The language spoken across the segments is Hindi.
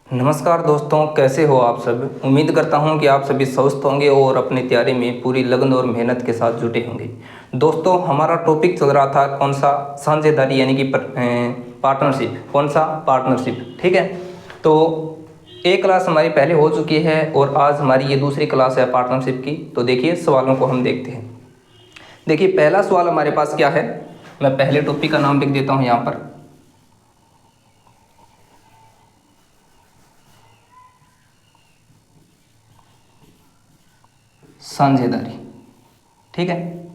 नमस्कार दोस्तों, कैसे हो आप सब। उम्मीद करता हूं कि आप सभी स्वस्थ होंगे और अपनी तैयारी में पूरी लगन और मेहनत के साथ जुटे होंगे। दोस्तों, हमारा टॉपिक चल रहा था कौन सा, साझेदारी यानी कि पार्टनरशिप। कौन सा, पार्टनरशिप। ठीक है, तो एक क्लास हमारी पहले हो चुकी है और आज हमारी ये दूसरी क्लास है पार्टनरशिप की। तो देखिए सवालों को हम देखते हैं। देखिए पहला सवाल हमारे पास क्या है, मैं पहले टॉपिक का नाम लिख देता हूँ यहाँ पर। साझेदारी। ठीक है,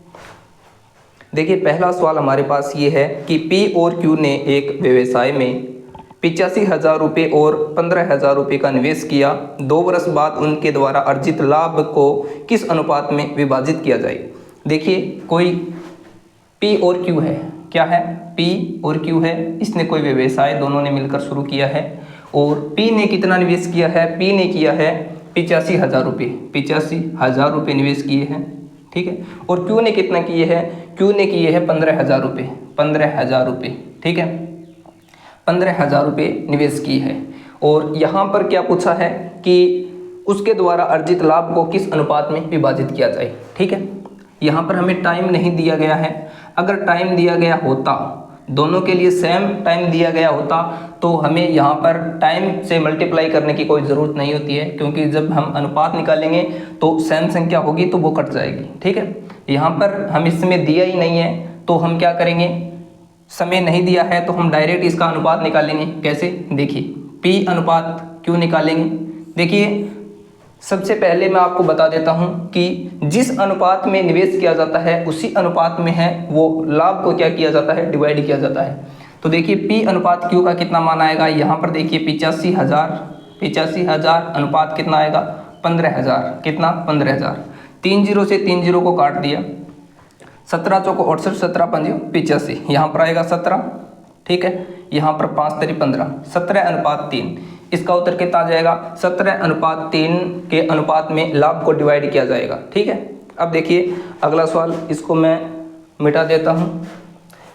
देखिए पहला सवाल हमारे पास ये है कि पी और क्यू ने एक व्यवसाय में 85,000 रुपये और 15,000 रुपये का निवेश किया। 2 वर्ष बाद उनके द्वारा अर्जित लाभ को किस अनुपात में विभाजित किया जाए। देखिए कोई पी और क्यू है, क्या है, पी और क्यू है। इसने कोई व्यवसाय दोनों ने मिलकर शुरू किया है और पी ने कितना निवेश किया है, पी ने किया है 85,000 रुपये, 85,000 रुपये निवेश किए हैं। ठीक है, और क्यू ने कितना किए हैं, क्यू ने किए हैं 15,000 रुपये, 15,000 रुपये। ठीक है, 15,000 रुपये निवेश किए हैं। और यहाँ पर क्या पूछा है कि उसके द्वारा अर्जित लाभ को किस अनुपात में विभाजित किया जाए। ठीक है, यहाँ पर हमें टाइम नहीं दिया गया है। अगर टाइम दिया गया होता, दोनों के लिए सेम टाइम दिया गया होता, तो हमें यहाँ पर टाइम से मल्टीप्लाई करने की कोई ज़रूरत नहीं होती है, क्योंकि जब हम अनुपात निकालेंगे तो सेम संख्या होगी तो वो कट जाएगी। ठीक है, यहाँ पर हम इसमें दिया ही नहीं है तो हम क्या करेंगे, समय नहीं दिया है तो हम डायरेक्ट इसका अनुपात निकालेंगे। कैसे, देखिए P अनुपात Q निकालेंगे। देखिए सबसे पहले मैं आपको बता देता हूं कि जिस अनुपात में निवेश किया जाता है उसी अनुपात में है वो लाभ को क्या किया जाता है, डिवाइड किया जाता है। तो देखिए P अनुपात Q का कितना मान आएगा, यहाँ पर देखिए 85,000 अनुपात कितना आएगा, 15,000। कितना, 15,000। 3 0 से 3 0 को काट दिया, 17 चौको 68, 17 पंजे 85, यहाँ पर आएगा 17। ठीक है, यहाँ पर 5 3 15, 17 अनुपात 3। इसका उत्तर कितना आ जाएगा, 17 अनुपात 3 के अनुपात में लाभ को डिवाइड किया जाएगा। ठीक है, अब देखिए अगला सवाल, इसको मैं मिटा देता हूँ।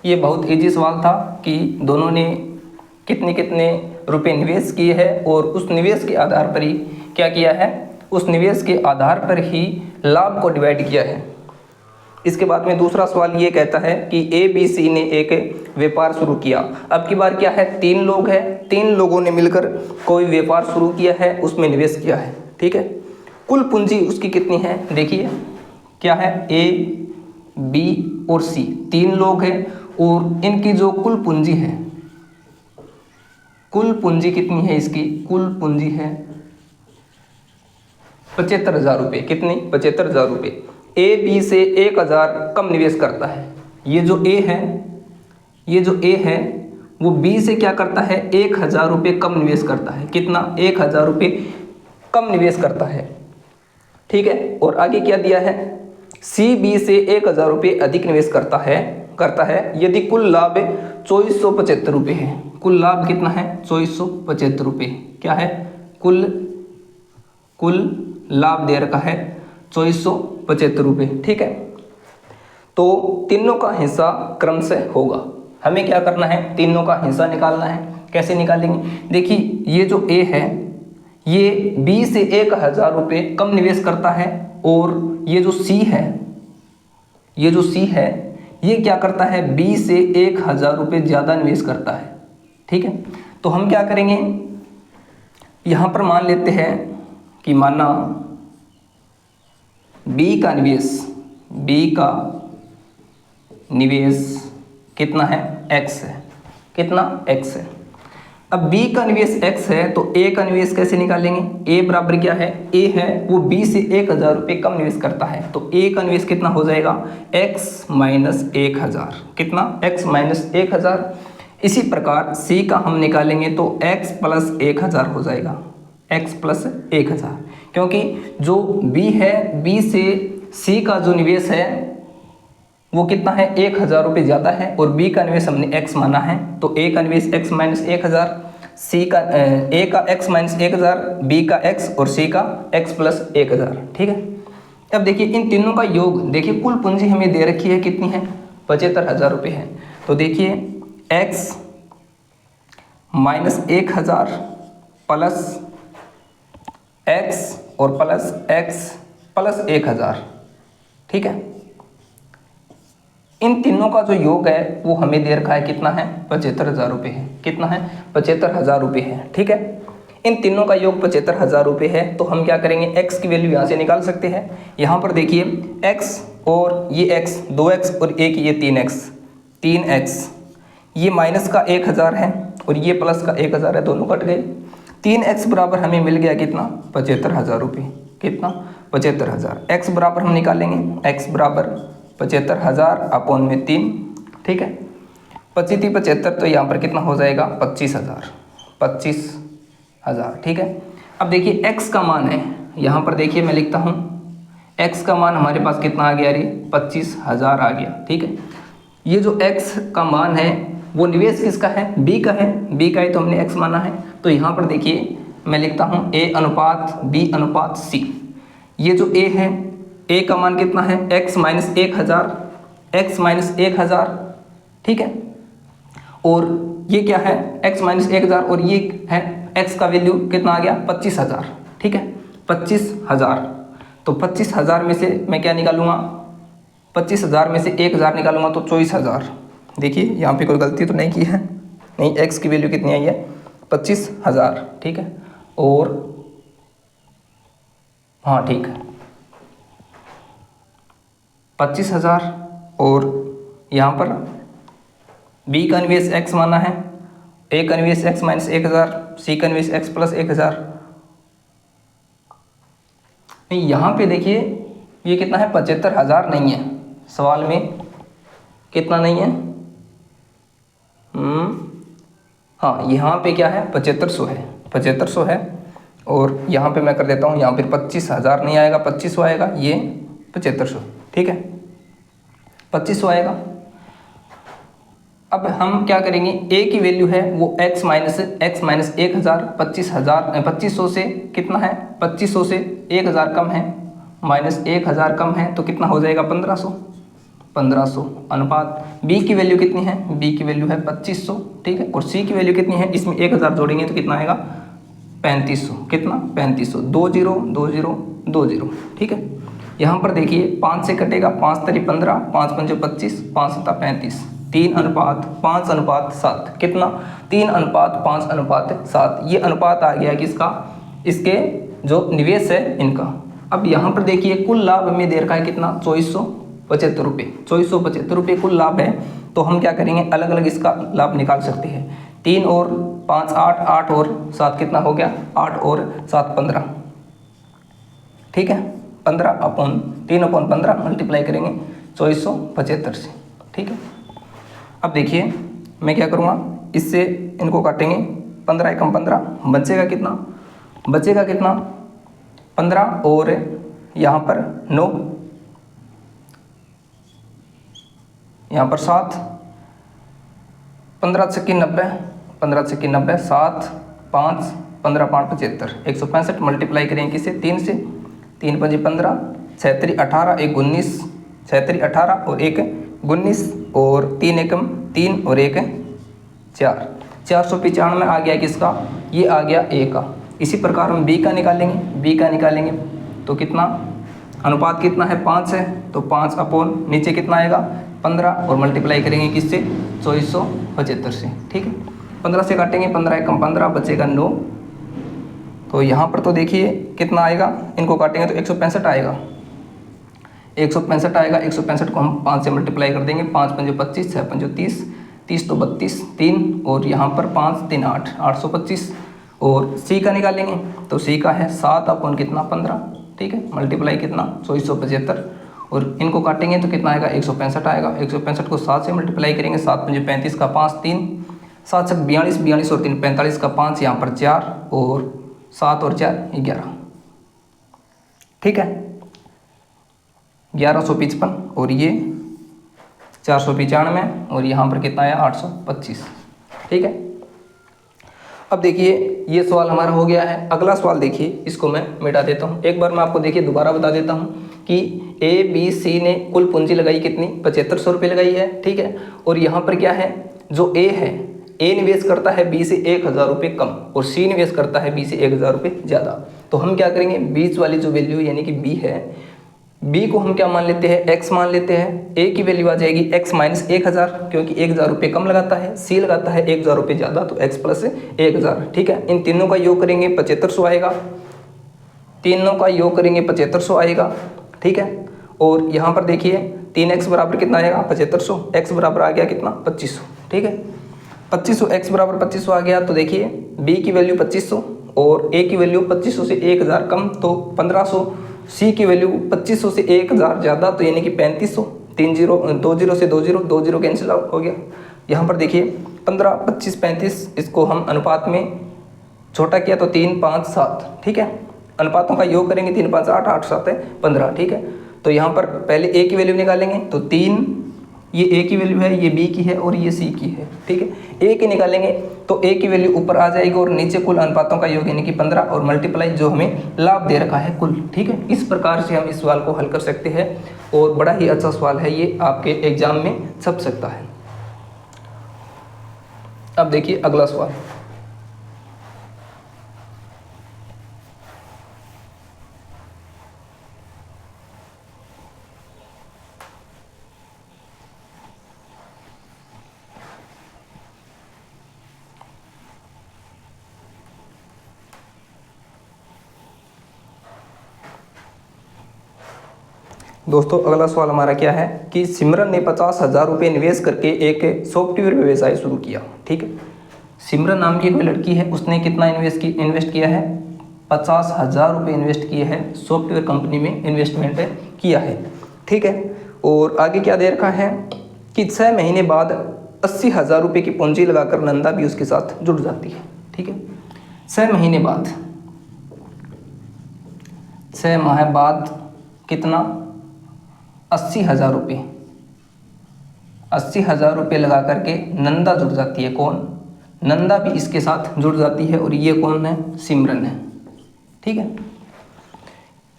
ये बहुत इजी सवाल था कि दोनों ने कितने कितने रुपए निवेश किए हैं और उस निवेश के आधार पर ही क्या किया है, उस निवेश के आधार पर ही लाभ को डिवाइड किया है। इसके बाद में दूसरा सवाल ये कहता है कि ए बी सी ने एक व्यापार शुरू किया। अब की बार क्या है, 3 लोग हैं, 3 लोगों ने मिलकर कोई व्यापार शुरू किया है, उसमें निवेश किया है। ठीक है, कुल पूंजी उसकी कितनी है, देखिए क्या है, ए बी और सी, 3 लोग हैं और इनकी जो कुल पूंजी है, कुल पूंजी कितनी है इसकी, कुल पूंजी है 75,000 रुपये। कितनी, 75,000 रुपये। ए बी से 1,000 कम निवेश करता है। ये जो ए है, ये जो ए है वो बी से क्या करता है, 1,000 रुपये कम निवेश करता है। कितना, 1,000 रुपये कम निवेश करता है। ठीक है, और आगे क्या दिया है, सी बी से 1,000 रुपये अधिक निवेश करता है यदि कुल लाभ 2,475 रुपये है। कुल लाभ कितना है, 2,475 रुपये। क्या है, कुल लाभ दे रखा है 2,475 रुपये। ठीक है, तो तीनों का हिस्सा क्रम से होगा। हमें क्या करना है, तीनों का हिस्सा निकालना है। कैसे निकालेंगे, देखिए ये जो ए है ये बी से 1,000 रुपये कम निवेश करता है और ये जो सी है, ये जो सी है ये क्या करता है, बी से 1,000 रुपये ज़्यादा निवेश करता है। ठीक है, तो हम क्या करेंगे, यहाँ पर मान लेते हैं कि माना बी का निवेश कितना है, x है। कितना, x है। अब b का निवेश x है तो a का निवेश कैसे निकालेंगे, a बराबर क्या है, a है वो b से 1,000 रुपये कम निवेश करता है तो a का निवेश कितना हो जाएगा, x माइनस 1,000। कितना, x माइनस 1,000। इसी प्रकार c का हम निकालेंगे तो x प्लस 1,000 हो जाएगा, x प्लस 1,000, क्योंकि जो b है, b से c का जो निवेश है वो कितना है, 1,000 रुपये ज़्यादा है और b का निवेश हमने x माना है तो a का निवेश x माइनस 1,000, a का x माइनस 1,000, b का x और c का x प्लस 1,000। ठीक है, अब देखिए इन तीनों का योग, देखिए कुल पूंजी हमें दे रखी है कितनी है, 75,000 रुपये है। तो देखिए x माइनस 1,000 प्लस एक्स और प्लस एक्स प्लस 1000, ठीक है। इन तीनों का जो योग है वो हमें दे रखा है, कितना है, 75,000 रुपये है। कितना है, 75,000 रुपये है, ठीक है। इन तीनों का योग 75,000 रुपये है, तो हम क्या करेंगे, x की वैल्यू यहाँ से निकाल सकते हैं। यहाँ पर देखिए x और ये x, 2x और एक ये 3x, ये माइनस का 1000 है और ये प्लस का 1000 है, दोनों कट गए। 3x बराबर हमें मिल गया कितना, 75,000 रुपये। कितना, 75,000। x बराबर हम निकालेंगे, x बराबर 75,000 अपॉन में 3, ठीक है। 25 75, तो यहाँ पर कितना हो जाएगा, 25,000, 25,000, ठीक है। अब देखिए x का मान है, यहाँ पर देखिए मैं लिखता हूँ, x का मान हमारे पास कितना आ गया, 25,000 आ गया, ठीक है। ये जो x का मान है वो निवेश किसका है, b का है, b का है तो हमने x माना है। तो यहाँ पर देखिए मैं लिखता हूँ a अनुपात b अनुपात c। ये जो a है, a का मान कितना है, x माइनस 1000, x माइनस 1000, ठीक है। और ये क्या है, x माइनस 1000 और ये है x का वैल्यू कितना आ गया, 25,000, ठीक है, 25,000। तो 25,000 में से मैं क्या निकालूंगा, 25,000 में से 1000 निकालूंगा तो 24,000। देखिए यहाँ पे कोई गलती तो नहीं की है, नहीं, x की वैल्यू कितनी आई है, 25,000, ठीक है। और हाँ ठीक है, 25,000 और यहाँ पर b का निवेश x माना है, a का निवेश x माइनस 1000, c का निवेश x प्लस 1000। नहीं, यहाँ पे देखिए ये कितना है, 75,000 नहीं है, सवाल में कितना नहीं है, हाँ यहाँ पे क्या है, 7500 है, 7500 है। और यहाँ पे मैं कर देता हूँ, यहाँ पे 25,000 नहीं आएगा, 2500 आएगा, ये 7500, ठीक है, 2500 आएगा। अब हम क्या करेंगे, a की वैल्यू है वो x माइनस 1000, 2500 से कितना है, 2500 से 1000 कम है, माइनस 1000 कम है, तो कितना हो जाएगा, 1500 अनुपात b की वैल्यू कितनी है, b की वैल्यू है 2500, ठीक है। और c की वैल्यू कितनी है, इसमें 1000 जोड़ेंगे तो कितना आएगा, 3500, कितना, 3500, 20, ठीक है। यहाँ पर देखिए 5 से कटेगा, 5 तरी 15, 5 पंजे 25, 5 सता 35, 3:5:7, कितना, 3:5:7। ये अनुपात आ गया किसका, इसके जो निवेश है इनका। अब यहाँ पर देखिए कुल लाभ हमें दे रखा है कितना, 2475 रुपये, 2475 रुपये कुल लाभ है। तो हम क्या करेंगे, अलग अलग इसका लाभ निकाल सकते हैं। 3 और 5 8, 8 और 7 कितना हो गया, 8 और 7 15, ठीक है। 15 अपॉन 3/15 मल्टीप्लाई करेंगे 2475 से, ठीक है। अब देखिए मैं क्या करूँगा, इससे इनको काटेंगे, 15 एकम 15, बचेगा कितना, 15 और यहाँ पर 9, यहाँ पर 7, 15 छक्की 90, 15 छक्की 90, 7 5 15 5 75, 165 मल्टीप्लाई करेंगे किससे, 3 से, 3 पंजे 15, 6 3 18, 1 19, 6 3 18 और 1 19 और 3 एकम 3 और 1 4, 495 आ गया किसका, ये आ गया a का। इसी प्रकार हम b का निकालेंगे, तो कितना, अनुपात कितना है, 5 है, तो 5 अपॉन नीचे कितना आएगा, 15 और मल्टीप्लाई करेंगे किससे, 2475 से, ठीक है। 15 से काटेंगे, 15 एकम 15, बचेगा 9। तो यहाँ पर तो देखिए कितना आएगा, इनको काटेंगे तो 165 आएगा, 165 आएगा। 165 को हम 5 से मल्टीप्लाई कर देंगे, 5 पंजे 25, 6 पंजे 30, 30 तो 32, 3 और यहाँ पर 5 3 8, 825। और c का निकालेंगे, तो c का है 7 अपॉन कितना, 15, ठीक है, मल्टीप्लाई कितना, 2475। और इनको काटेंगे तो कितना आएगा, 165 आएगा। 165 को 7 से मल्टीप्लाई करेंगे, 7 पंजे 35 का 5 3, 7 छक 42, 42 और 3 45 का 5, यहाँ पर 4 और 7 और 4 11, ठीक है, 1155 और ये 495 और यहाँ पर कितना आया, 825, ठीक है। अब देखिए ये सवाल हमारा हो गया है। अगला सवाल देखिए, इसको मैं मिटा देता हूँ। एक बार मैं आपको देखिए दोबारा बता देता हूँ कि ए बी सी ने कुल पूंजी लगाई कितनी, 7500 रुपये लगाई है, ठीक है। और यहाँ पर क्या है, जो ए है, ए निवेश करता है बी से 1,000 रुपये कम और सी निवेश करता है बी से 1,000 रुपये ज़्यादा। तो हम क्या करेंगे, बीच वाली जो वैल्यू यानी कि बी है, बी को हम क्या मान लेते हैं, एक्स मान लेते हैं। ए की वैल्यू आ जाएगी एक्स माइनस 1,000 क्योंकि 1,000 रुपये कम लगाता है, सी लगाता है 1,000 रुपये ज़्यादा, तो एक्स प्लस 1,000। ठीक है, इन तीनों का योग करेंगे 7500 आएगा, तीनों का योग करेंगे 7500 आएगा। ठीक है, और यहाँ पर देखिए 3x बराबर कितना आएगा 7500, x बराबर आ गया कितना 2500। ठीक है, 2500 x बराबर 2500 आ गया। तो देखिए b की वैल्यू 2500 और a की वैल्यू 2500 से 1000 कम तो 1500, c की वैल्यू 2500 से 1000 ज़्यादा तो यानी कि 3500। 3 0 2 0 से 2 0 2 0 कैंसिल आउट हो गया। यहाँ पर देखिए 15 25 35, इसको हम अनुपात में छोटा किया तो 3 5 7। ठीक है, अनुपातों का योग करेंगे 3 5 8 8 7 है 15। ठीक है, तो यहाँ पर पहले a की वैल्यू निकालेंगे तो 3, ये a की वैल्यू है, ये b की है और ये c की है। ठीक है, a की निकालेंगे तो a की वैल्यू ऊपर आ जाएगी और नीचे कुल अनुपातों का योग यानी कि 15 और मल्टीप्लाई जो हमें लाभ दे रखा है कुल। ठीक है, इस प्रकार से हम इस सवाल को हल कर सकते हैं और बड़ा ही अच्छा सवाल है ये, आपके एग्जाम में छप सकता है। अब देखिए अगला सवाल। दोस्तों अगला सवाल हमारा क्या है कि सिमरन ने 50,000 रुपये निवेश करके एक सॉफ्टवेयर व्यवसाय शुरू किया। ठीक है, सिमरन नाम की कोई लड़की है, उसने कितना इन्वेस्ट किया है 50,000 रुपये इन्वेस्ट किए हैं, सॉफ्टवेयर कंपनी में इन्वेस्टमेंट किया है। ठीक है, और आगे क्या दे रखा है कि 6 महीने बाद 80,000 रुपये की पूंजी लगाकर नंदा भी उसके साथ जुड़ जाती है। ठीक है, 6 महीने बाद, 6 माह बाद कितना 80,000 रुपये, 80,000 रुपये लगा करके नंदा जुड़ जाती है। कौन, नंदा भी इसके साथ जुड़ जाती है और ये कौन है, सिमरन है। ठीक है,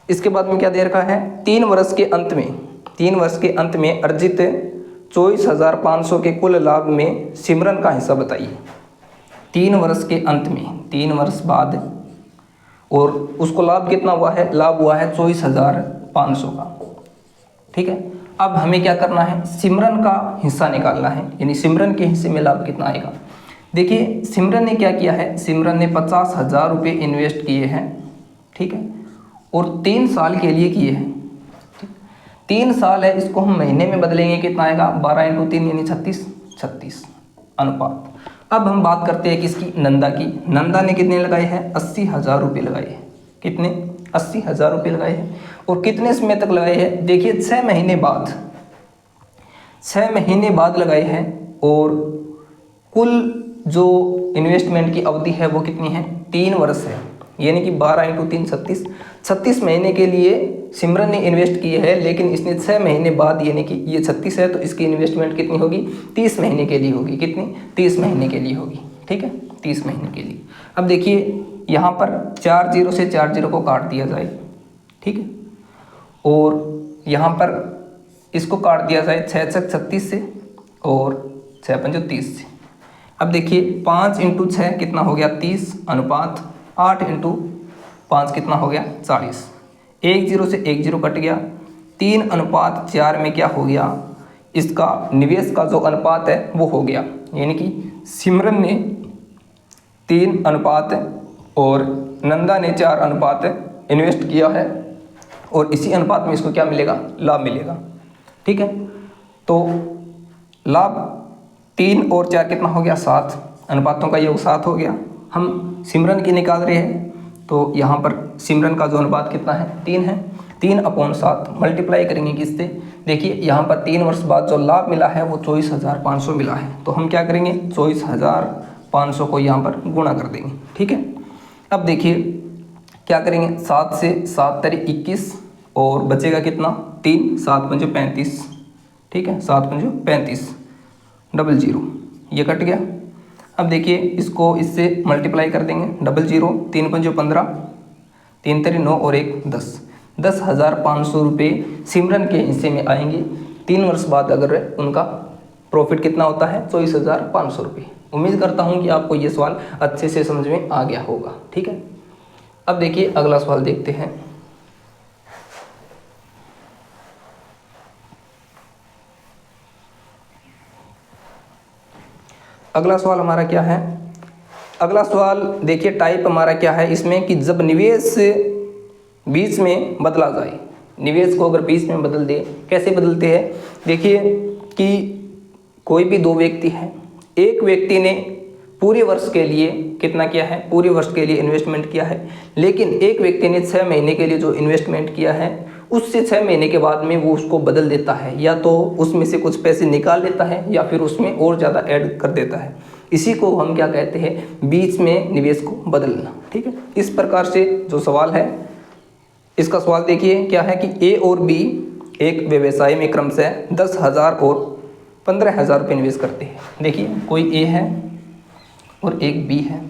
इसके बाद में क्या दे रखा है 3 वर्ष के अंत में, 3 वर्ष के अंत में अर्जित 24,500 के कुल लाभ में सिमरन का हिस्सा बताइए। 3 वर्ष के अंत में, 3 वर्ष बाद, और उसको लाभ कितना हुआ है, लाभ हुआ है 24,500 का। ठीक है, अब हमें क्या करना है, सिमरन का हिस्सा निकालना है, यानी सिमरन के हिस्से में लाभ कितना आएगा। देखिए सिमरन ने क्या किया है, सिमरन ने 50,000 रुपये इन्वेस्ट किए हैं। ठीक है, और 3 साल के लिए किए हैं। 3 साल है, इसको हम महीने में बदलेंगे कितना आएगा 12 × 3 यानी 36 अनुपात। अब हम बात करते हैं किसकी, नंदा की। नंदा ने कितने लगाए हैं 80,000 रुपये लगाए हैं। कितने 80,000 रुपये लगाए हैं और कितने समय तक लगाए हैं, देखिए 6 महीने बाद, 6 महीने बाद लगाए हैं और कुल जो इन्वेस्टमेंट की अवधि है वो कितनी है 3 वर्ष है, यानी कि 12 × 3 36, 36 महीने के लिए सिमरन ने इन्वेस्ट किए है, लेकिन इसने 6 महीने बाद, यानी कि ये 36 है तो इसकी इन्वेस्टमेंट कितनी होगी 30 महीने के लिए होगी। कितनी 30 महीने के लिए होगी। ठीक है, 30 महीने के लिए। अब देखिए यहाँ पर 4 0 से 4 0 को काट दिया जाए। ठीक है, और यहाँ पर इसको काट दिया जाए 6 6 36 से और 6 5 30 से। अब देखिए 5 × 6 कितना हो गया 30 अनुपात 8 × 5 कितना हो गया 40। 1 0 से 1 0 कट गया। 3 अनुपात 4 में क्या हो गया, इसका निवेश का जो अनुपात है वो हो गया, यानी कि सिमरन ने 3 अनुपात और नंदा ने 4 अनुपात इन्वेस्ट किया है और इसी अनुपात में इसको क्या मिलेगा, लाभ मिलेगा। ठीक है, तो लाभ 3 और 4 कितना हो गया 7, अनुपातों का योग 7 हो गया। हम सिमरन की निकाल रहे हैं तो यहाँ पर सिमरन का जो अनुपात कितना है 3 है। 3/7 मल्टीप्लाई करेंगे किससे, देखिए यहाँ पर 3 वर्ष बाद जो लाभ मिला है वो 24,500 मिला है, तो हम क्या करेंगे 24,500 को यहाँ पर गुणा कर देंगे। ठीक है, अब देखिए क्या करेंगे 7 से 7 × 21 और बचेगा कितना 3, 7 × 5 35। ठीक है, 7 × 35 00, ये कट गया। अब देखिए इसको इससे मल्टीप्लाई कर देंगे 00, 3 × 5 15, 3 × 9 और 1 10, 10,500 रुपये सिमरन के हिस्से में आएंगे। 3 वर्ष बाद अगर उनका प्रॉफिट कितना होता है 24,500 रुपये, उम्मीद करता हूँ कि आपको ये सवाल अच्छे से समझ में आ गया होगा। ठीक है, अब देखिए अगला सवाल देखते हैं। अगला सवाल हमारा क्या है? अगला सवाल देखिए टाइप हमारा क्या है इसमें कि जब निवेश बीच में बदला जाए, निवेश को अगर बीच में बदल दे, कैसे बदलते हैं? देखिए कि कोई भी दो व्यक्ति हैं, एक व्यक्ति ने पूरे वर्ष के लिए कितना किया है? पूरे वर्ष के लिए इन्वेस्टमेंट किया है, लेकिन एक व्यक्ति ने 6 महीने के लिए जो इन्वेस्टमेंट किया है उससे 6 महीने के बाद में वो उसको बदल देता है, या तो उसमें से कुछ पैसे निकाल लेता है या फिर उसमें और ज़्यादा ऐड कर देता है। इसी को हम क्या कहते हैं? बीच में निवेश को बदलना। ठीक है, इस प्रकार से जो सवाल है, इसका सवाल देखिए क्या है कि ए और बी एक व्यवसाय में क्रमशः 10,000 और 15,000 रुपये निवेश करते हैं। देखिए कोई ए है और एक बी है।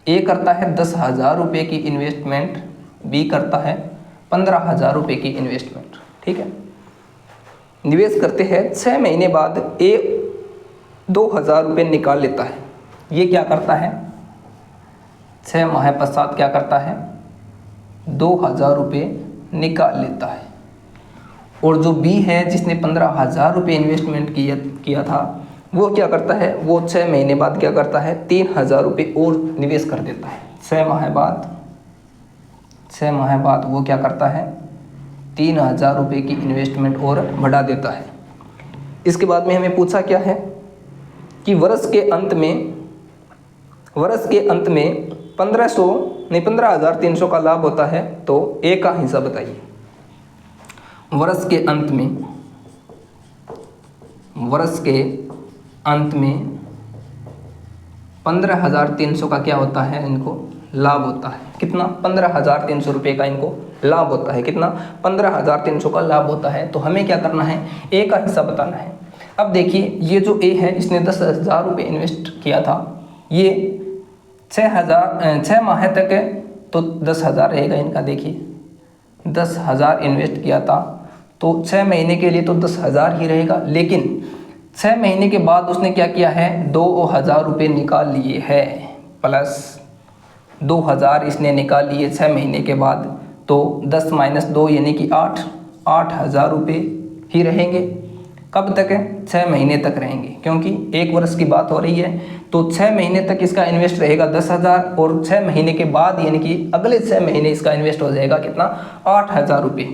ए करता है 10,000 रुपये की इन्वेस्टमेंट, बी करता है 15,000 रुपये की इन्वेस्टमेंट। ठीक है, निवेश करते हैं, 6 महीने बाद ए 2,000 रुपये निकाल लेता है। ये क्या करता है? 6 माह पश्चात क्या करता है? 2,000 रुपये निकाल लेता है। और जो बी है जिसने 15,000 रुपये इन्वेस्टमेंट किया था, वो क्या करता है? वो 6 महीने बाद क्या करता है? 3,000 रुपये और निवेश कर देता है। 6 माह बाद वो क्या करता है? 3,000 रुपये की इन्वेस्टमेंट और बढ़ा देता है। इसके बाद में हमें पूछा क्या है कि वर्ष के अंत में 15,300 का लाभ होता है, तो ए का हिस्सा बताइए। वर्ष के अंत में 15,300 का क्या होता है? इनको लाभ होता है। कितना? 15,300 रुपये का इनको लाभ होता है। कितना? 15,300 का लाभ होता है। तो हमें क्या करना है? ए का हिस्सा बताना है। अब देखिए ये जो ए है इसने 10,000 रुपये इन्वेस्ट किया था, ये 6 माह तक है तो 10,000 रहेगा इनका। देखिए 10,000 इन्वेस्ट किया था तो 6 महीने के लिए तो 10,000 ही रहेगा, लेकिन 6 महीने के बाद उसने क्या किया है? 2,000 रुपये निकाल लिए है, प्लस 2,000 इसने निकाल लिए 6 महीने के बाद, तो 10 माइनस 2 यानी कि 8,000 रुपये ही रहेंगे। कब तक है? 6 महीने तक रहेंगे, क्योंकि एक वर्ष की बात हो रही है। तो 6 महीने तक इसका इन्वेस्ट रहेगा 10,000 और 6 महीने के बाद यानी कि अगले 6 महीने इसका इन्वेस्ट हो जाएगा कितना? 8,000 रुपये।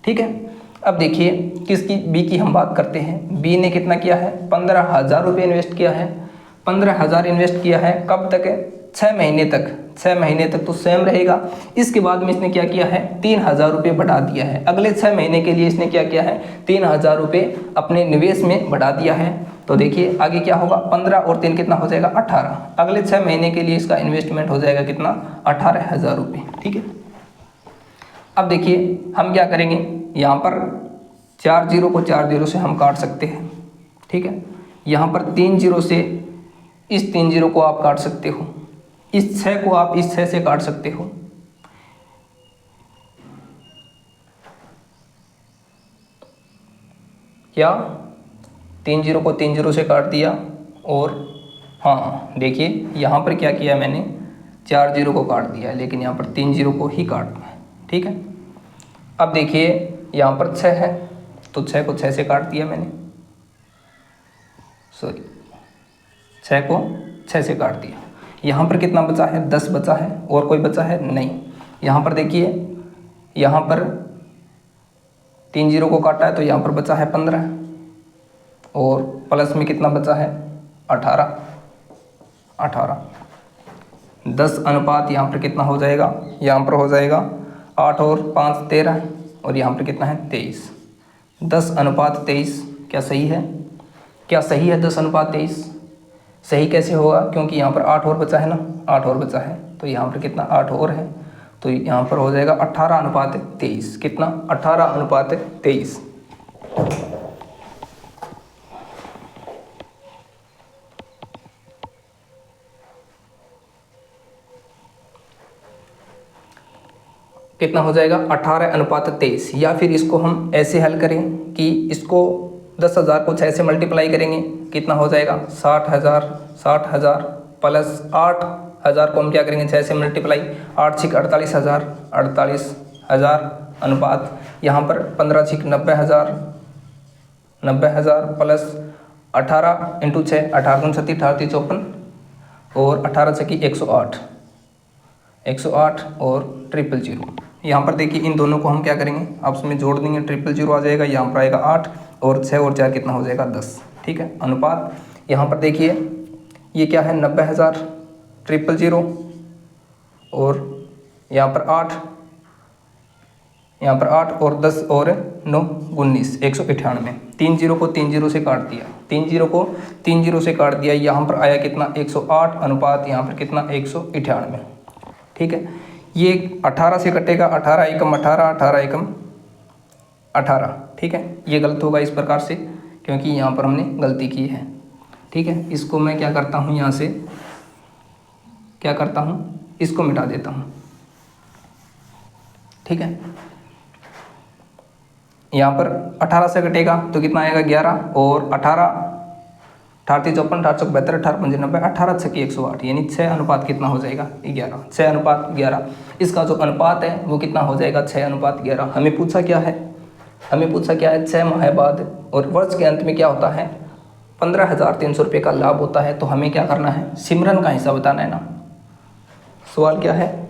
ठीक है, अब देखिए किसकी? बी की हम बात करते हैं। बी ने कितना किया है? 15,000 रुपये इन्वेस्ट किया है। 15,000 इन्वेस्ट किया है, कब तक है? 6 महीने तक। 6 महीने तक तो सेम रहेगा। इसके बाद में इसने क्या किया है? 3,000 रुपये बढ़ा दिया है। अगले 6 महीने के लिए इसने क्या किया है? 3,000 रुपये अपने निवेश में बढ़ा दिया है। तो देखिए आगे क्या होगा? 15 और 3 कितना हो जाएगा? 18। अगले 6 महीने के लिए इसका इन्वेस्टमेंट हो जाएगा कितना? 18,000 रुपये। ठीक है, अब देखिए हम क्या करेंगे? यहाँ पर 4 जीरो को 4 जीरो से हम काट सकते हैं। ठीक है, यहाँ पर 3 जीरो से इस 3 जीरो को आप काट सकते हो, इस 6 को आप इस 6 से काट सकते हो। क्या 3 जीरो को 3 जीरो से काट दिया? और हाँ देखिए यहाँ पर क्या किया मैंने? 4 जीरो को काट दिया, लेकिन यहाँ पर 3 जीरो को ही काटना है। ठीक है, अब देखिए यहाँ पर 6 है तो 6 को 6 से काट दिया मैंने, 6 को 6 से काट दिया। यहाँ पर कितना बचा है? 10 बचा है। और कोई बचा है? नहीं। यहाँ पर देखिए, यहाँ पर 3 जीरो को काटा है तो यहाँ पर बचा है 15 और प्लस में कितना बचा है? 18। 10 अनुपात यहाँ पर कितना हो जाएगा? यहाँ पर हो जाएगा 8 और 5 13 और यहाँ पर कितना है? 23। 10 अनुपात 23 क्या सही है? क्या सही है 10 अनुपात 23? सही कैसे होगा? क्योंकि यहाँ पर 8 और बचा है ना, 8 और बचा है तो यहाँ पर कितना? 8 और है, तो यहाँ पर हो जाएगा 18 अनुपात 23। कितना? 18 अनुपात 23। कितना हो जाएगा? 18 अनुपात 23। या फिर इसको हम ऐसे हल करें कि इसको 10,000 को 6 से मल्टीप्लाई करेंगे कितना हो जाएगा 60,000 प्लस 8,000 को हम क्या करेंगे 6 से मल्टीप्लाई, 8 छिक 48,000 अनुपात यहाँ पर 15 छिक 90,000 प्लस 18 इंटू 6, 18 दूनी 36, 18 54 और 18 छकी 108 और 000। यहाँ पर देखिए इन दोनों को हम क्या करेंगे आपस में जोड़ देंगे, 000 आ जाएगा, यहाँ पर आएगा 8 और 6 और 4 कितना हो जाएगा 10। ठीक है, अनुपात यहाँ पर देखिए ये क्या है 90,000 000 और यहाँ पर 8 और 10 और 9 19 198। 3 0 को 3 0 से काट दिया, 3 0 को 3 0 से काट दिया, यहाँ पर आया कितना 108 अनुपात यहाँ पर कितना 198। ठीक है, ये 18 से कटेगा, 18 एकम 18, 18 एकम 18। ठीक है, ये गलत होगा इस प्रकार से क्योंकि यहाँ पर हमने गलती की है। ठीक है, इसको मैं क्या करता हूँ यहाँ से क्या करता हूँ, इसको मिटा देता हूँ। ठीक है, यहाँ पर 18 से कटेगा तो कितना आएगा 11 और 18 18 54 18 72 18 95 18 छकी 108 यानी 6 अनुपात कितना हो जाएगा 11, 6 अनुपात 11। इसका जो अनुपात है वो कितना हो जाएगा 6 अनुपात 11। हमें पूछा क्या है 6 माह बाद और वर्ष के अंत में क्या होता है 15,300 रुपये का लाभ होता है। तो हमें क्या करना है सिमरन का हिस्सा बताना है ना। सवाल क्या है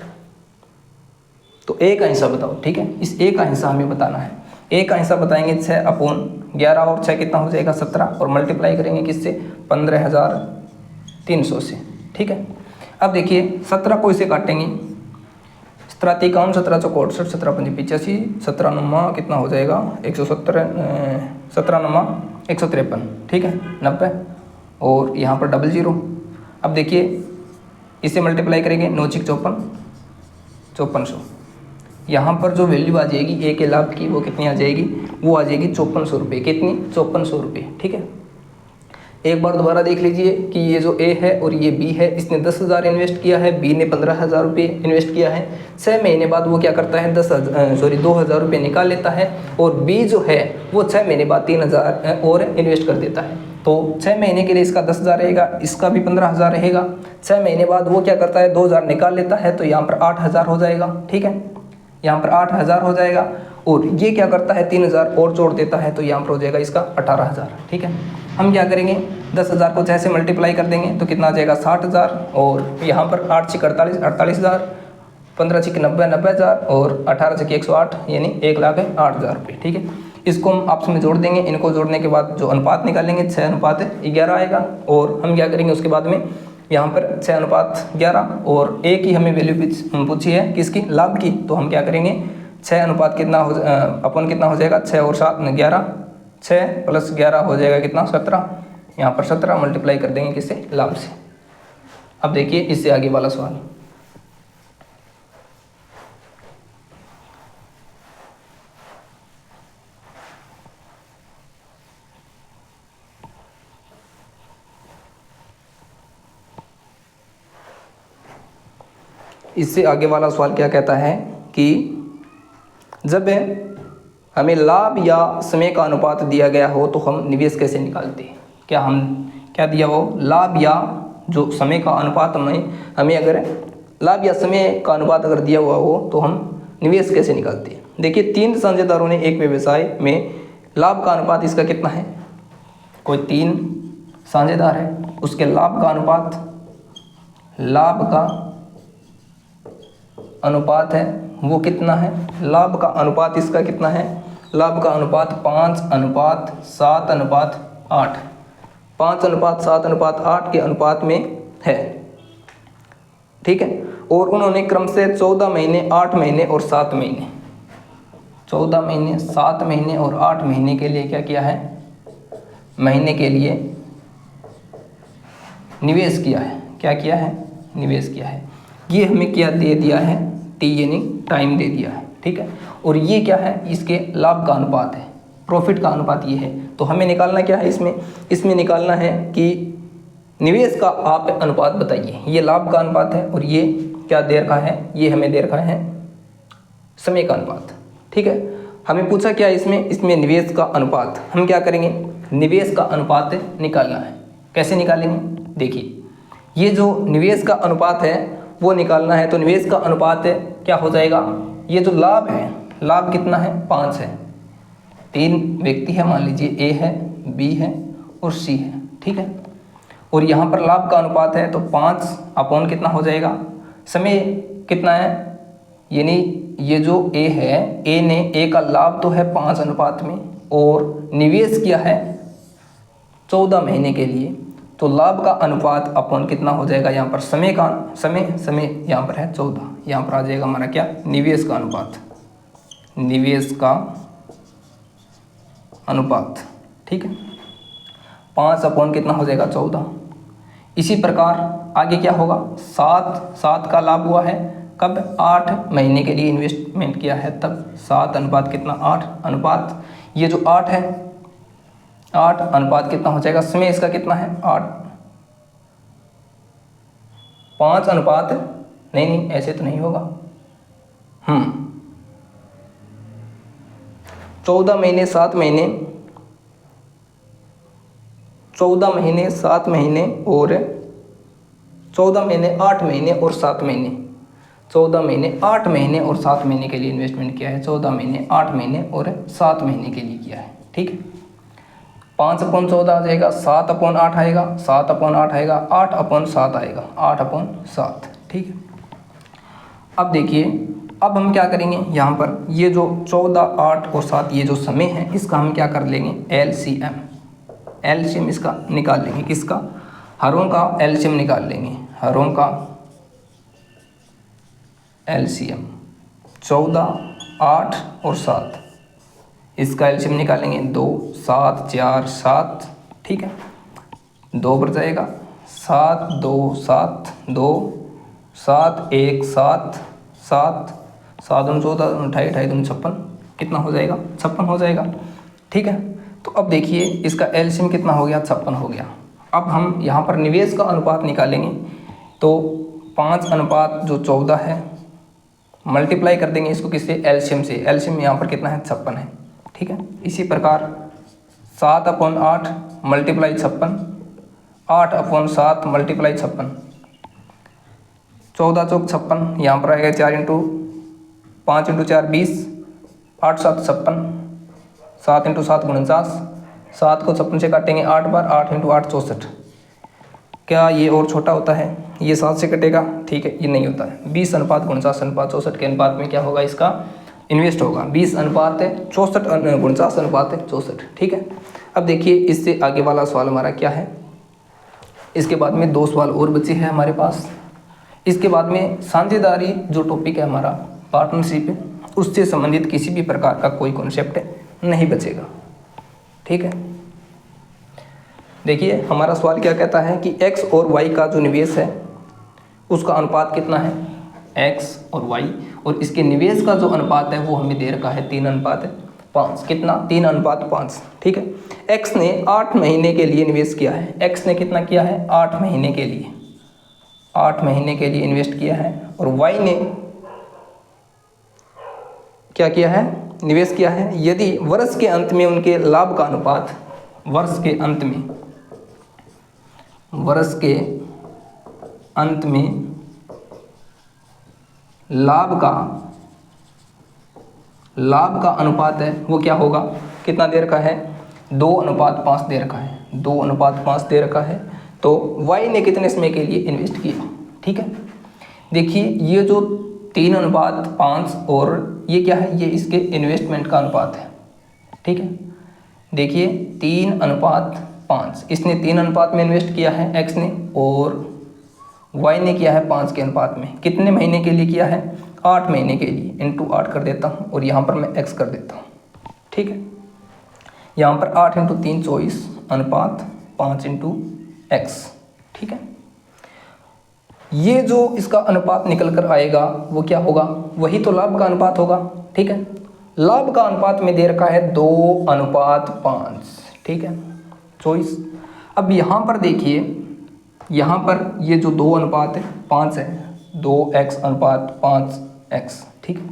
तो ए का हिस्सा बताओ। ठीक है, इस ए का हिस्सा हमें बताना है। ए का हिस्सा बताएंगे 6/11 और 6 कितना हो जाएगा 17 और मल्टीप्लाई करेंगे किससे 15,300 से। ठीक है, अब देखिए 17 को इसे काटेंगे 17 51 17 चौक 68 17 पंजे 85 17 नमा कितना हो जाएगा 170 17 नमा 153। ठीक है 90 और यहाँ पर 00। अब देखिए इसे मल्टीप्लाई करेंगे 9 छिक 5400। यहाँ पर जो वैल्यू आ जाएगी ए के लाभ की वो कितनी आ जाएगी, वो आ जाएगी 5400 रुपये। कितनी 5400 रुपये। ठीक है, एक बार दोबारा देख लीजिए कि ये जो ए है और ये बी है, इसने 10,000 इन्वेस्ट किया है, बी ने 15,000 रुपये इन्वेस्ट किया है। 6 महीने बाद वो क्या करता है 2,000 रुपये निकाल लेता है और बी जो है वो 6 महीने बाद 3,000 और इन्वेस्ट कर देता है। तो 6 महीने के लिए इसका 10,000 रहेगा, इसका भी 15,000 रहेगा। 6 महीने बाद वो क्या करता है 2,000 निकाल लेता है तो यहाँ पर 8,000 हो जाएगा। ठीक है, यहाँ पर 8,000 हो जाएगा और ये क्या करता है 3,000 और जोड़ देता है तो यहाँ पर हो जाएगा इसका 18,000। ठीक है, हम क्या करेंगे 10,000 को 6 से मल्टीप्लाई कर देंगे तो कितना आ जाएगा 60,000 और यहाँ पर 8 छिक 48,000 15 छिक 90,000 और 18 छिक 108 यानी 1,08,000 रुपये। ठीक है, इसको हम आपस में जोड़ देंगे। इनको जोड़ने के बाद जो अनुपात निकालेंगे 6:11 आएगा और हम क्या करेंगे उसके बाद में यहाँ पर 6:11 और ए की हमें वैल्यू पूछी है किसकी लाभ की। तो हम क्या करेंगे 6 अनुपात कितना हो अपन कितना हो जाएगा 6 और 7 11, 6 + 11 हो जाएगा कितना 17। यहाँ पर 17 मल्टीप्लाई कर देंगे किससे लाभ से। अब देखिए इससे आगे वाला सवाल। इससे आगे वाला सवाल क्या कहता है कि जब हमें लाभ या समय का अनुपात दिया गया हो तो हम निवेश कैसे निकालते हैं। क्या दिया हो लाभ या जो समय का अनुपात हमें अगर लाभ या समय का अनुपात अगर दिया हुआ हो तो हम निवेश कैसे निकालते हैं। देखिए 3 साझेदारों ने एक व्यवसाय में लाभ का अनुपात इसका कितना है। कोई 3 साझेदार है उसके लाभ का अनुपात है वो कितना है। लाभ का अनुपात इसका कितना है, लाभ का अनुपात 5:7:8 5:7:8 के अनुपात में है। ठीक है, और उन्होंने क्रम से 14 महीने 8 महीने और 7 महीने 14 महीने 7 महीने और 8 महीने के लिए क्या किया है महीने के लिए निवेश किया है। क्या किया है निवेश किया है। ये हमें क्या दे दिया है टी यानी टाइम दे दिया है। ठीक है, और ये क्या है इसके लाभ का अनुपात है, प्रॉफिट का अनुपात ये है। तो हमें निकालना क्या है इसमें निकालना है कि निवेश का आप अनुपात बताइए। ये लाभ का अनुपात है और ये क्या दे रखा है, ये हमें दे रखा है समय का अनुपात। ठीक है, हमें पूछा क्या इसमें निवेश का अनुपात। हम क्या करेंगे निवेश का अनुपात निकालना है। कैसे निकालेंगे? देखिए, ये जो निवेश का अनुपात है वो निकालना है। तो निवेश का अनुपात क्या हो जाएगा? ये जो लाभ है, लाभ कितना है? 5 है। 3 व्यक्ति है, मान लीजिए ए है, बी है और सी है, ठीक है। और यहाँ पर लाभ का अनुपात है तो 5 अपॉन कितना हो जाएगा? समय कितना है, यानी ये जो ए है, ए ने ए का लाभ तो है 5 अनुपात में और निवेश किया है 14 महीने के लिए, तो लाभ का अनुपात अपॉन कितना हो जाएगा? यहाँ पर समय का समय यहाँ पर है 14, यहाँ पर आ जाएगा हमारा क्या? निवेश का अनुपात, निवेश का अनुपात, ठीक है। 5 अपॉन कितना हो जाएगा? 14। इसी प्रकार आगे क्या होगा? 7 का लाभ हुआ है कब? 8 महीने के लिए इन्वेस्टमेंट किया है तब। 7 अनुपात कितना? 8 अनुपात ये जो 8 है, 8 अनुपात कितना हो जाएगा? समय इसका कितना है? 8। 5 अनुपात नहीं, ऐसे तो नहीं होगा। 14 महीने 7 महीने, 14 महीने 7 महीने और 14 महीने 8 महीने और 7 महीने, 14 महीने 8 महीने और 7 महीने के लिए इन्वेस्टमेंट किया है। 14 महीने 8 महीने और 7 महीने के लिए किया है, ठीक है। 5 अपॉन 14 आ जाएगा, 7 अपॉन 8 आएगा, 7 अपॉन 8 आएगा, 8 अपॉन 7 आएगा, 8 अपॉन 7, ठीक है। अब देखिए, अब हम क्या करेंगे? यहाँ पर ये जो 14, 8 और 7 ये जो समय है इसका हम क्या कर लेंगे? एलसीएम इसका निकाल लेंगे। किसका? हरों का एलसीएम निकाल लेंगे, हरों का एलसीएम। 14, 8 और 7 इसका एलसीएम निकालेंगे। 2, 7, 4, 7, ठीक है। 2 बढ़ जाएगा, 7, 2, 7, 2, 7, 1, 7, 7, 7 दूनी 14, 28, 28 दूनी 56, कितना हो जाएगा? 56 हो जाएगा, ठीक है। तो अब देखिए इसका एलसीएम कितना हो गया? 56 हो गया। अब हम यहाँ पर निवेश का अनुपात निकालेंगे तो 5 अनुपात जो 14 है मल्टीप्लाई कर देंगे इसको किससे? एलसीएम से। एलसीएम यहाँ पर कितना है? 56 है, ठीक है। इसी प्रकार 7 अपॉन 8 मल्टीप्लाई 56, 8 अपॉन 7 मल्टीप्लाई 56, 14 चौक 56, यहाँ पर आएगा 4 इंटू 5 इंटू 4 20, 8 7 56, 7 इंटू 7 49, 7 को 56 से काटेंगे 8 बार, 8 इंटू 8 64। क्या ये और छोटा होता है? ये 7 से कटेगा, ठीक है, ये नहीं होता है। 20 अनुपात 49 अनुपात 64 के अनुपात में क्या होगा? इसका इन्वेस्ट होगा। 20 अनुपात है 64, 49 अनुपात है 64, ठीक है। अब देखिए इससे आगे वाला सवाल हमारा क्या है? इसके बाद में 2 सवाल और बचे हैं हमारे पास। इसके बाद में साझेदारी जो टॉपिक है हमारा, पार्टनरशिप, उससे संबंधित किसी भी प्रकार का कोई कॉन्सेप्ट नहीं बचेगा, ठीक है। देखिए हमारा सवाल क्या कहता है कि x और y का जो निवेश है उसका अनुपात कितना है? x और y, और इसके निवेश का जो अनुपात है वो हमें दे रखा है 3:5। कितना? 3:5, ठीक है। x ने 8 महीने के लिए निवेश किया है। x ने कितना किया है? 8 महीने के लिए, 8 महीने के लिए इन्वेस्ट किया है। और y ने क्या किया है? निवेश किया है। यदि वर्ष के अंत में उनके लाभ का अनुपात, वर्ष के अंत में लाभ का अनुपात है वो क्या होगा? कितना दे रखा है? 2:5 दे रखा है, 2:5 दे रखा है। तो y ने कितने समय के लिए इन्वेस्ट किया, ठीक है। देखिए ये जो 3:5 और ये क्या है? ये इसके इन्वेस्टमेंट का अनुपात है, ठीक है। देखिए 3:5, इसने 3 अनुपात में इन्वेस्ट किया है x ने, और y ने किया है 5 के अनुपात में। कितने महीने के लिए किया है? 8 महीने के लिए। इंटू 8 कर देता हूँ और यहाँ पर मैं x कर देता हूँ, ठीक है। यहाँ पर 8 इंटू 3 24 अनुपात 5 इंटू x, ठीक है। ये जो इसका अनुपात निकल कर आएगा वो क्या होगा? वही तो लाभ का अनुपात होगा, ठीक है। लाभ का अनुपात में दे रखा है 2:5, ठीक है, 24। अब यहाँ पर देखिए, यहाँ पर ये जो 2:5 है, 2x:5x, ठीक है।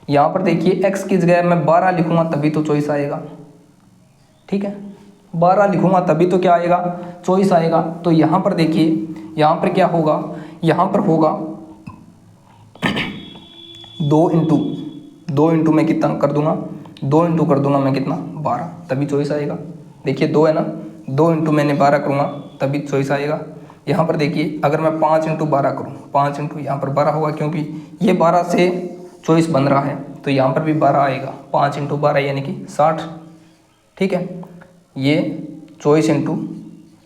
यहाँ पर देखिए x की जगह मैं 12 लिखूँगा तभी तो 24 आएगा, ठीक है। 12 लिखूंगा तभी तो क्या आएगा, 24 आएगा। तो यहाँ पर देखिए, यहाँ पर क्या होगा, यहाँ पर होगा 2 इंटू मैं कितना कर दूंगा, 2 इंटू कर दूंगा मैं कितना, 12, तभी 24 आएगा। देखिए 2 है ना, 2 इंटू मैंने 12 करूँगा तभी 24 आएगा। यहाँ पर देखिए अगर मैं 5 इंटू 12 करूँ, 5 इंटू यहाँ पर 12 होगा, क्योंकि ये 12 से 24 बन रहा है, तो यहाँ पर भी 12 आएगा। 5 इंटू 12 यानी कि 60, ठीक है। ये 24 इंटू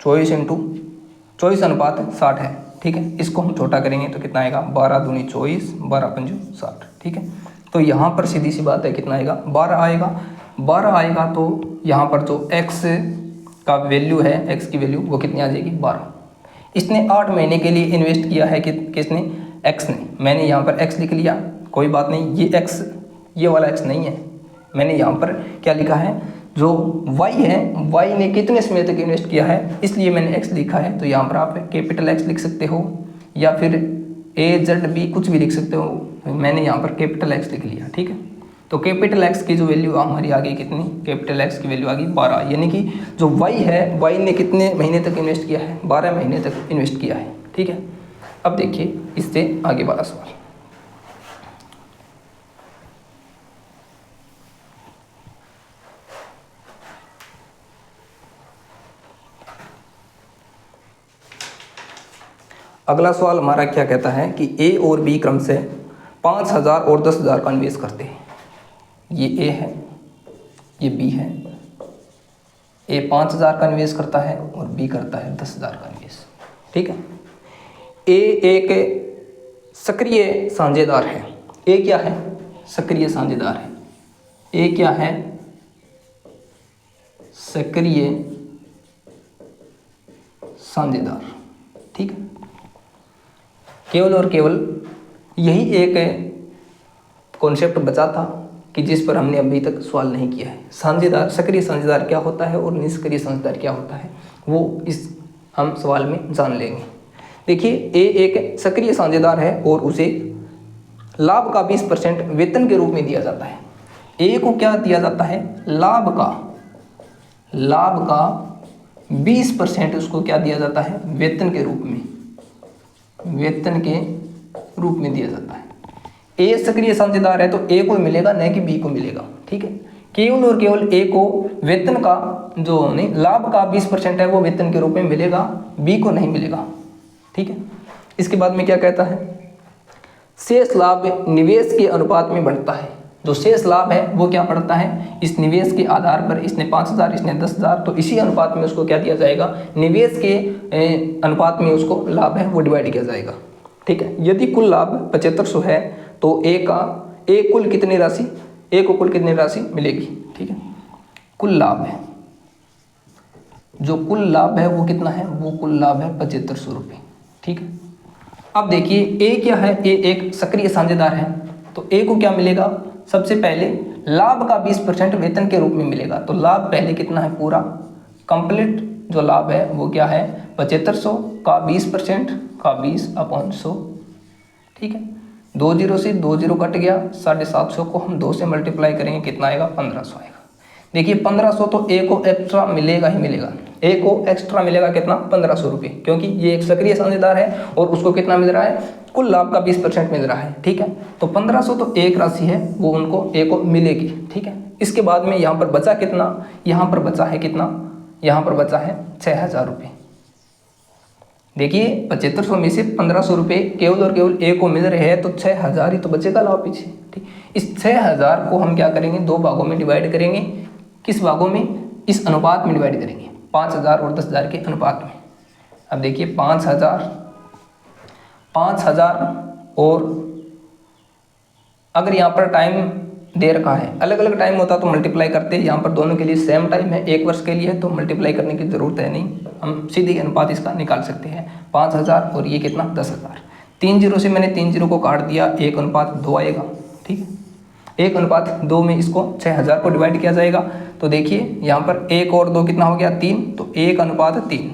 24 अनुपात 60 है, ठीक है। इसको हम छोटा करेंगे तो कितना आएगा, 12 दूनी 24, 12 पंजू 60, ठीक है। तो यहाँ पर सीधी सी बात है कितना आएगा, 12 आएगा। 12 आएगा तो यहाँ पर जो x का वैल्यू है, x की वैल्यू वो कितनी आ जाएगी, 12। इसने 8 महीने के लिए इन्वेस्ट किया है कि किसने, x ने। मैंने यहाँ पर x लिख लिया, कोई बात नहीं, ये x ये वाला x नहीं है। मैंने यहाँ पर क्या लिखा है, जो y है, y ने कितने समय तक इन्वेस्ट किया है, इसलिए मैंने x लिखा है। तो यहाँ पर आप कैपिटल X लिख सकते हो या फिर AZB कुछ भी लिख सकते हो। मैंने यहाँ पर कैपिटल X लिख लिया, ठीक है। तो कैपिटल X की जो वैल्यू हमारी आ गई कितनी, कैपिटल X की वैल्यू आ गई 12, यानी कि जो y है, y ने कितने महीने तक इन्वेस्ट किया है, 12 महीने तक इन्वेस्ट किया है, ठीक है। अब देखिए इससे आगे वाला सवाल। अगला सवाल हमारा क्या कहता है कि A और B क्रम से 5,000 और 10,000 का निवेश करते हैं। ये A है, ये B है। A 5,000 का निवेश करता है और B करता है 10,000 का निवेश, ठीक है। A एक सक्रिय साझेदार है। A क्या है, सक्रिय साझेदार है। A क्या है, सक्रिय साझेदार, ठीक है। केवल और केवल यही एक कॉन्सेप्ट बचा था कि जिस पर हमने अभी तक सवाल नहीं किया है। साझेदार, सक्रिय साझेदार क्या होता है और निष्क्रिय साझेदार क्या होता है, वो इस हम सवाल में जान लेंगे। देखिए ए एक सक्रिय साझेदार है और उसे लाभ का 20% वेतन के रूप में दिया जाता है। ए को क्या दिया जाता है, लाभ का 20% उसको क्या दिया जाता है, वेतन के रूप में, वेतन के रूप में दिया जाता है। ए सक्रिय साझेदार है तो ए को मिलेगा, न कि बी को मिलेगा, ठीक है। केवल और केवल ए को वेतन का जो नहीं, लाभ का 20% है वो वेतन के रूप में मिलेगा, बी को नहीं मिलेगा, ठीक है। इसके बाद में क्या कहता है, शेष लाभ निवेश के अनुपात में बढ़ता है। जो शेष लाभ है वो क्या बढ़ता है, इस निवेश के आधार पर, इसने 5,000 इसने 10,000, तो इसी अनुपात में उसको क्या दिया जाएगा, निवेश के अनुपात में उसको लाभ है वो डिवाइड किया जाएगा, ठीक है। यदि कुल लाभ 7500 है तो ए को कुल कितनी राशि मिलेगी, ठीक है। कुल लाभ है, जो कुल लाभ है वो कितना है, वो कुल लाभ है 7500 रुपये, ठीक है। अब देखिए ए क्या है, ए एक सक्रिय साझेदार है, तो ए को क्या मिलेगा, सबसे पहले लाभ का 20% वेतन के रूप में मिलेगा। तो लाभ पहले कितना है, पूरा कंप्लीट जो लाभ है वो क्या है, 7500 का 20% का 20/100, ठीक है। 2 0 से 2 0 कट गया, 750 को हम 2 से मल्टीप्लाई करेंगे, कितना आएगा, 1500 आएगा। देखिए 1500 तो ए को एक्स्ट्रा मिलेगा ही मिलेगा, ए को एक्स्ट्रा मिलेगा कितना, 1500 रुपये, क्योंकि ये एक सक्रिय साझेदार है और उसको कितना मिल रहा है, कुल लाभ का 20% मिल रहा है, ठीक है। तो 1500 तो एक राशि है वो उनको ए को मिलेगी, ठीक है। इसके बाद में यहाँ पर बचा कितना, यहाँ पर बचा है कितना, यहाँ पर बचा है 6,000 रुपये। देखिए 7500 में से 1500 रुपये केवल और केवल ए को मिल रहे हैं, तो 6,000 ही तो बचेगा लाभ पीछे, ठीक। इस 6,000 को हम क्या करेंगे, 2 भागों में डिवाइड करेंगे। किस भागों में, इस अनुपात में डिवाइड करेंगे, 5,000 और 10,000 के अनुपात में। अब देखिए 5,000 और अगर यहाँ पर टाइम दे रखा है, अलग अलग टाइम होता तो मल्टीप्लाई करते, यहाँ पर दोनों के लिए सेम टाइम है, 1 वर्ष के लिए, तो मल्टीप्लाई करने की ज़रूरत है नहीं, हम सीधे अनुपात इसका निकाल सकते हैं। 5,000 और ये कितना, 10,000। 3 0 से मैंने 3 0 को काट दिया, 1:2 आएगा, ठीक है। 1:2 में इसको 6,000 को डिवाइड किया जाएगा, तो देखिए यहाँ पर 1 और 2 कितना हो गया, 3, तो 1:3।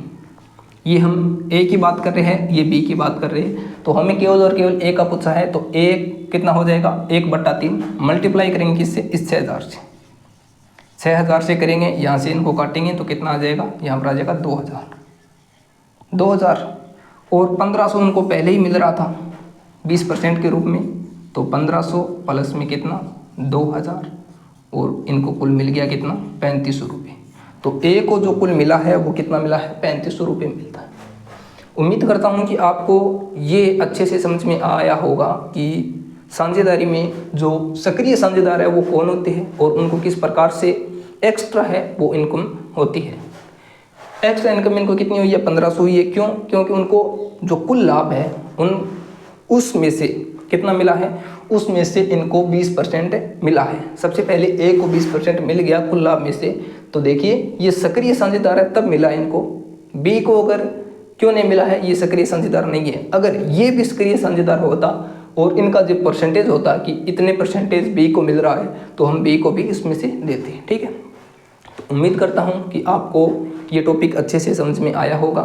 ये हम ए की बात कर रहे हैं, ये बी की बात कर रहे हैं, तो हमें केवल और केवल ए का पूछा है, तो ए कितना हो जाएगा, 1/3 मल्टीप्लाई करेंगे किससे, इस 6,000 से। 6000 से करेंगे, यहाँ से इनको काटेंगे तो कितना आ जाएगा, यहाँ पर आ जाएगा 2000 और 1500 उनको पहले ही मिल रहा था 20% के रूप में, तो 1500 प्लस में कितना 2000 और इनको कुल मिल गया कितना 3500 रुपये। तो ए को जो कुल मिला है वो कितना मिला है 3500 रुपये मिलता है। उम्मीद करता हूँ कि आपको ये अच्छे से समझ में आया होगा कि साझेदारी में जो सक्रिय साझेदार है वो कौन होते हैं और उनको किस प्रकार से एक्स्ट्रा है वो इनकम होती है। एक्स्ट्रा इनकम इनको कितनी हुई है 1500 हुई है, क्यों? क्योंकि उनको जो कुल लाभ है उसमें से कितना मिला है, उसमें से इनको 20% मिला है। सबसे पहले ए को 20% मिल गया कुल लाभ में से, तो देखिए ये सक्रिय साझेदार है तब मिला इनको। बी को अगर क्यों नहीं मिला है, ये सक्रिय साझेदार नहीं है। अगर ये भी सक्रिय साझेदार होता और इनका जो परसेंटेज होता कि इतने परसेंटेज बी को मिल रहा है तो हम बी को भी इसमें से देते हैं। ठीक है, तो उम्मीद करता हूँ कि आपको ये टॉपिक अच्छे से समझ में आया होगा।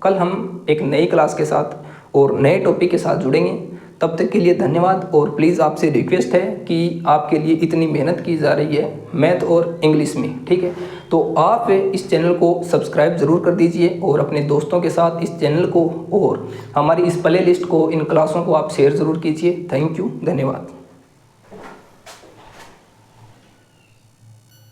कल हम एक नई क्लास के साथ और नए टॉपिक के साथ जुड़ेंगे। तब तक के लिए धन्यवाद और प्लीज़ आपसे रिक्वेस्ट है कि आपके लिए इतनी मेहनत की जा रही है मैथ और इंग्लिश में। ठीक है, तो आप इस चैनल को सब्सक्राइब ज़रूर कर दीजिए और अपने दोस्तों के साथ इस चैनल को और हमारी इस प्ले लिस्ट को, इन क्लासों को आप शेयर ज़रूर कीजिए। थैंक यू, धन्यवाद।